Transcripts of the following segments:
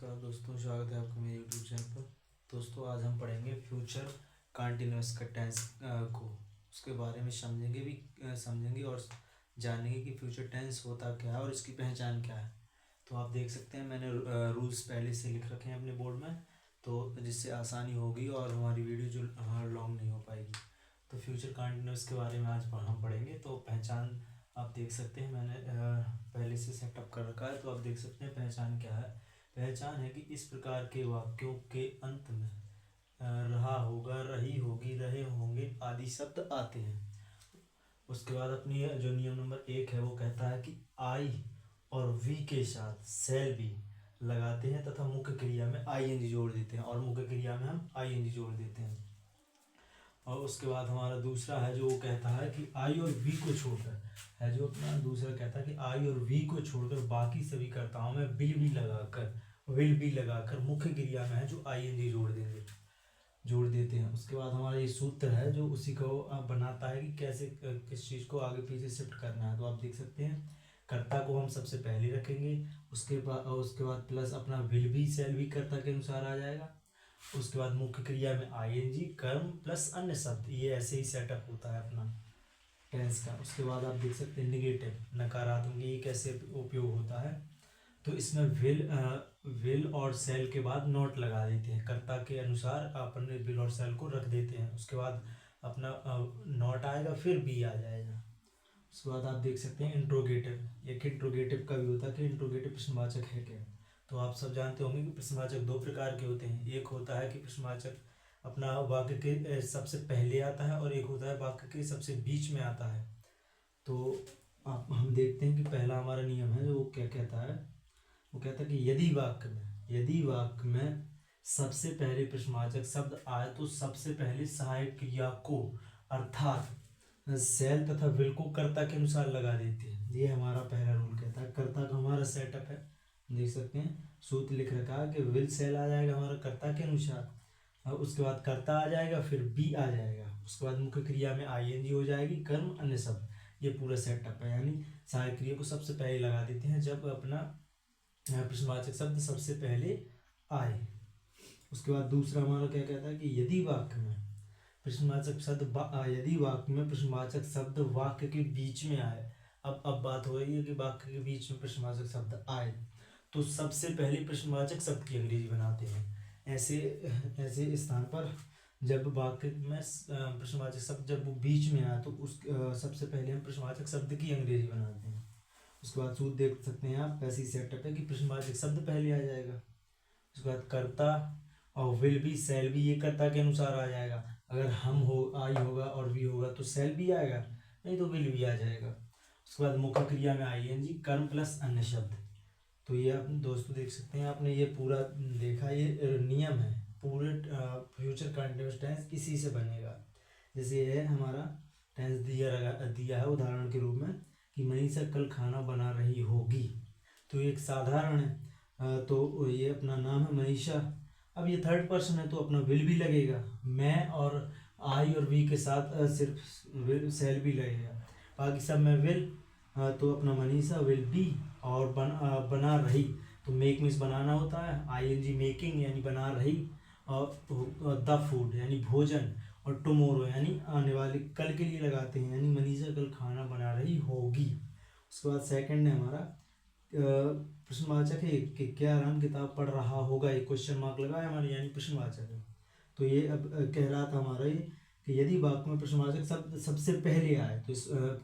नमस्कार दोस्तों, स्वागत है आपका मेरे यूट्यूब चैनल पर। दोस्तों आज हम पढ़ेंगे फ्यूचर कंटिन्यूअस का टेंस को उसके बारे में समझेंगे और जानेंगे कि फ्यूचर टेंस होता क्या है और इसकी पहचान क्या है। तो आप देख सकते हैं मैंने रूल्स पहले से लिख रखे हैं अपने बोर्ड में, तो जिससे आसानी होगी और हमारी वीडियो जो लॉन्ग नहीं हो पाएगी। तो फ्यूचर कंटिन्यूअस के बारे में आज हम पढ़ेंगे। तो पहचान आप देख सकते हैं मैंने पहले से सेटअप कर रखा है। तो आप देख सकते हैं पहचान क्या है। पहचान है कि इस प्रकार के वाक्यों के अंत में रहा होगा, रही होगी, रहे होंगे आदि शब्द आते हैं। उसके बाद अपनी जो नियम नंबर 1 है वो कहता है कि आई और वी के साथ सेल बी लगाते हैं तथा मुख्य क्रिया में आईएनजी जोड़ देते हैं, और मुख्य क्रिया में हम आईएनजी जोड़ देते हैं। और उसके बाद हमारा दूसरा है जो वो कहता है कि आई और वी को छोड़कर है, जो अपना दूसरा कहता है कि आई और वी को छोड़कर बाकी सभी कर्ताओं में विल बी लगाकर मुख्य क्रिया में है जो आईएनजी जोड़ देते हैं। उसके बाद हमारा ये सूत्र है जो उसी को बनाता है कि कैसे किस चीज़ को आगे पीछे शिफ्ट करना है। तो आप देख सकते हैं कर्ता को हम सबसे पहले रखेंगे, उसके बाद प्लस अपना विल बी सेल भी कर्ता के अनुसार आ जाएगा। उसके बाद मुख्य क्रिया में आईएनजी कर्म प्लस अन्य शब्द, ये ऐसे ही सेटअप होता है अपना टेंस का। उसके बाद आप देख सकते हैं निगेटिव नकारात्मक, ये कैसे उपयोग होता है। तो इसमें विल और सेल के बाद नॉट लगा देते हैं, कर्ता के अनुसार अपने विल और सेल को रख देते हैं। उसके बाद अपना नॉट आएगा, फिर बी आ जाएगा। उसके बाद आप देख सकते हैं इंट्रोगेटिव। एक इंट्रोगेटिव का भी होता है कि इंट्रोगेटिव प्रश्नवाचक है क्या। तो आप सब जानते होंगे कि प्रश्नवाचक दो प्रकार के होते हैं। एक होता है कि प्रश्नवाचक अपना वाक्य के सबसे पहले आता है, और एक होता है वाक्य के सबसे बीच में आता है। तो हम देखते हैं कि पहला हमारा नियम है जो वो क्या कहता है। वो कहता है कि यदि वाक्य में सबसे पहले प्रश्नवाचक शब्द आए तो सबसे पहले सहायक क्रिया को अर्थात सेल तथा विल को कर्ता के अनुसार लगा देते हैं। ये हमारा पहला रूल कहता है। कर्ता का हमारा सेटअप है, देख सकते हैं सूत्र लिख रखा है कि विल सेल आ जाएगा हमारा कर्ता के अनुसार, और उसके बाद कर्ता आ जाएगा, फिर बी आ जाएगा। उसके बाद मुख्य क्रिया में आईएनजी हो जाएगी, कर्म अन्य शब्द, ये पूरा सेटअप है। यानी सहायक क्रिया को सबसे पहले लगा देते हैं जब अपना प्रश्नवाचक शब्द सबसे पहले आए। उसके बाद दूसरा हमारा क्या कहता है कि यदि वाक्य में प्रश्नवाचक शब्द वाक्य के बीच में आए। अब बात हो रही है कि वाक्य के बीच में प्रश्नवाचक शब्द आए तो सबसे पहले प्रश्नवाचक शब्द की अंग्रेजी बनाते हैं। ऐसे स्थान पर जब वाक्य में प्रश्नवाचक शब्द जब वो बीच में आए तो उस सबसे पहले हम प्रश्नवाचक शब्द की अंग्रेजी बनाते हैं। उसके बाद सूत्र देख सकते हैं आप, ऐसी सेटअप है कि प्रश्नवाचक शब्द पहले आ जाएगा। उसके बाद कर्ता और विल बी सेल भी, ये कर्ता के अनुसार आ जाएगा। अगर आई होगा और वी होगा तो सेल भी आएगा, नहीं तो विल भी आ जाएगा। उसके बाद मुख्य क्रिया में आईएनजी कर्म प्लस अन्य शब्द। तो ये आप दोस्तों देख सकते हैं, आपने ये पूरा देखा, ये नियम है। पूरे फ्यूचर कंटिन्यूअस टेंस इसी से बनेगा। जैसे ये हमारा टेंस दिया है उदाहरण के रूप में कि मनीषा कल खाना बना रही होगी। तो एक साधारण है, तो ये अपना नाम है मनीषा। अब ये थर्ड पर्सन है तो अपना विल भी लगेगा, मैं और आई और वी के साथ सिर्फ सेल भी लगेगा। बाकी सब में विल, तो अपना मनीषा विल बी, और बना रही तो मेक मीन्स बनाना होता है, आईएनजी मेकिंग यानी बना रही, और द फूड यानी भोजन, और टुमोरो यानी आने वाले कल के लिए लगाते हैं, यानी मनीषा कल खाना बना रही होगी। उसके बाद सेकंड है हमारा प्रश्नवाचक है कि क्या राम किताब पढ़ रहा होगा, एक क्वेश्चन मार्क लगाया हमारे, यानी प्रश्नवाचक है। तो ये अब कह रहा था हमारा ये कि यदि वाक्य में प्रश्नवाचक शब्द सबसे पहले आए तो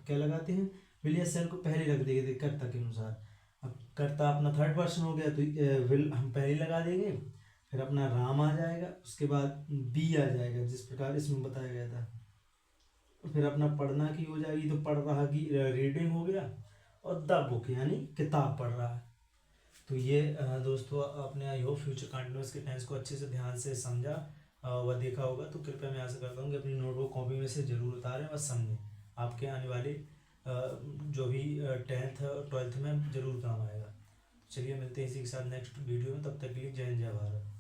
क्या लगाते हैं, विल या सेल को पहले रख देंगे कर्ता के अनुसार। अब कर्ता अपना थर्ड पर्सन हो गया तो विल हम पहले लगा देंगे, फिर अपना राम आ जाएगा, उसके बाद बी आ जाएगा जिस प्रकार इसमें बताया गया था। फिर अपना पढ़ना की हो जाएगी तो पढ़ रहा की रीडिंग हो गया, और द बुक यानी किताब पढ़ रहा है। तो ये दोस्तों आपने आई होप फ्यूचर कंटिन्यूअस के टेंस को अच्छे से ध्यान से समझा व देखा होगा। तो कृपया मैं आशा करता हूँ कि अपनी नोटबुक कॉपी में से जरूर उतारें और समझें, आपके आने वाले जो भी 10th और 12th में जरूर काम आएगा। चलिए मिलते हैं इसी के साथ नेक्स्ट वीडियो में, तब तक के लिए जय हिंद जय भारत।